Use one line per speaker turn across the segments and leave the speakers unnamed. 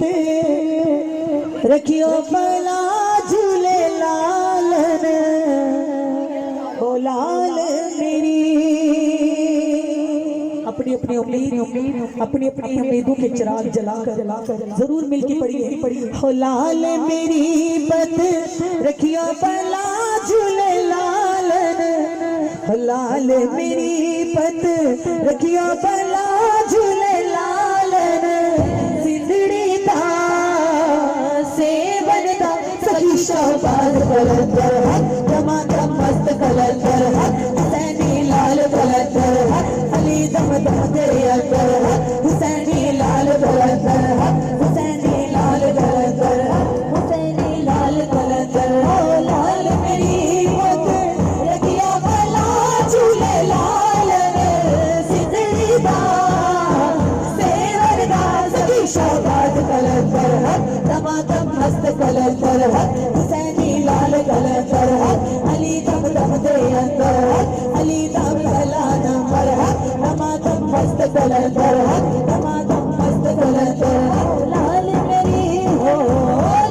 पत रखियो भला झूले लालन ओ लाल मेरी। अपनी अपनी अपनी अपनी उम्मीदों के चिराग जलाकर जरूर मिलके पढ़िए। हो लाल मेरी पत रखियो भला झूले लालन हो लाल मेरी पत रखियो भला झूले लालन। सिंदड़ी दा सेवन दा सखी शहबाज कलंदर दमादम मस्त कलंदर हुसैनी लाल कलंदर अली दम दम तेरे अंदर हुसैनी लाल कलंदर हुसैनी लाल कलंदर हुसैनी लाल कलंदर। ओ लाल मेरी पत रखिया भला झूले लालन। सिंदड़ी दा सेवन दा सखी शहबाज कलंदर दमादम मस्त कलंदर हुसैनी लाल कलंदर अली दम दम तेरे अंदर अली दम पहला नंबर दमादम मस्त कलंदर दमादम मस्त कलंदर। लाल मेरी हो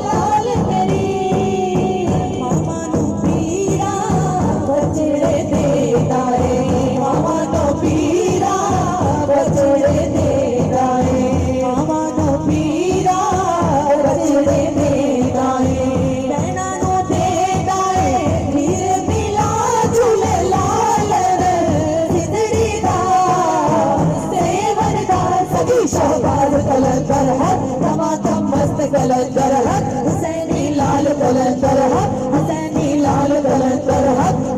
लाल मेरी मामा नू पीरा बचड़े देता है मामा नू पीरा बचड़े देता है मामा नू पीरा बचड़े देता है बहना नू देता है हीर मिला झूले लालन। सिंदड़ी दा सेवन दा सखी शहबाज कलंदर दमादम मस्त कलंदर हुसैनी लाल कलंदर हुसैनी लाल कलंदर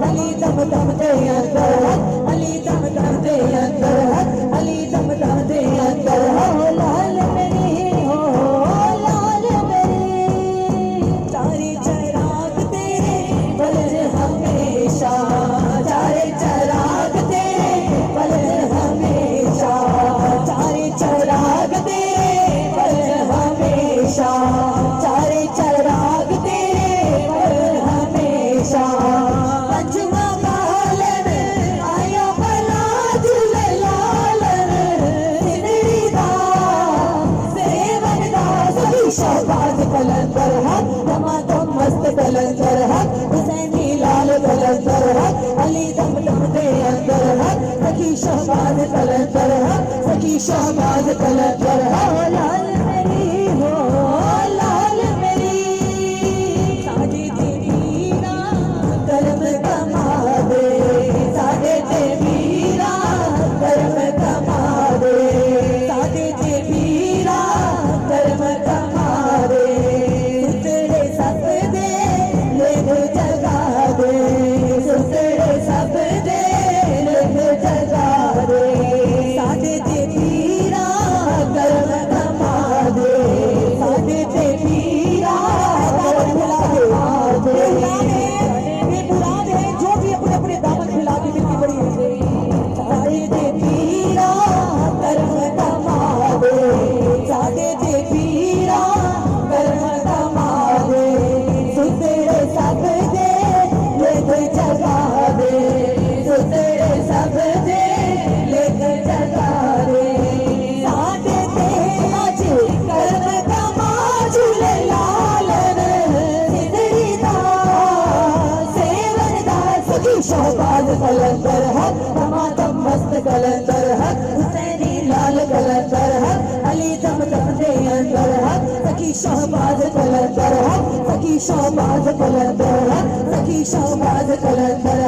अली दम दम दे अंदर अली दम दम दे अंदर अली दम दम दे अंदर। हो लाल मेरी हो लाल मेरी चारे चराग तेरे बलर हमेशा चारे चराग तेरे बलर हमेशा चारे चराग तेरे बलर हमेशा चारे चराग तेरे बलर हमेशा। पंचमा बालन आया भला झूले लालन। सिंदड़ी दा सेवन दा सखी शहबाज कलंदर दमादम मस्त कलंदर हुसैनी लाल कलंदर अली दम दम दे अंदर सखी शहबाज कलंदर सखी शहबाज कलंदर। हो लाल मेरी हो लाल मेरी साडे ते वीरा करम कमा दे साडे ते वीरा करम कमा दे साडे ते वीरा करम कमा दे। सुतड़े सब दे लेख जगा दे सुतड़े सब दे लेख जगा दे साडे ते वीरा करम कमा दे साडे ते वीरा करम कमा दे। ये मुराद है जो भी अपने अपने दामन खिला के मिलती पड़ी है। साडे ते वीरा करम कमा दे साडे ते वीरा करम कमा दे। सुतड़े सब दे लेख जगा दे सुतड़े सब दे लेख जगा दे। साडे ते अज करम कमा झूले लालन। सिंदड़ी दा सेवन दा सखी शहबाज कलंदर दमादम मस्त कलंदर हुसैनी लाल कलंदर अली दम दम दे अंदर सखी शहबाज कलंदर सखी शहबाज कलंदर सखी शहबाज कलंदर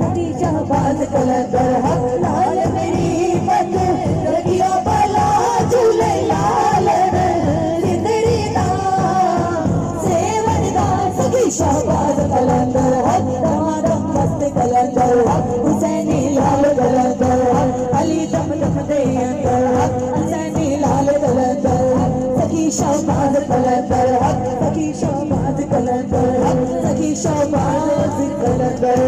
सखी शहबाज कलंदर। लाल मेरी पत रखियो भला झूले लालन। सिंदड़ी दा सेवन दा सखी शहबाज कलंदर दमादम मस्त कलंदर हुसैनी लाल कलंदर अली दम दम दे अंदर हुसैनी लाल कलंदर सखी शहबाज कलंदर सखी शहबाज कलंदर सखी शहबाज कलंदर।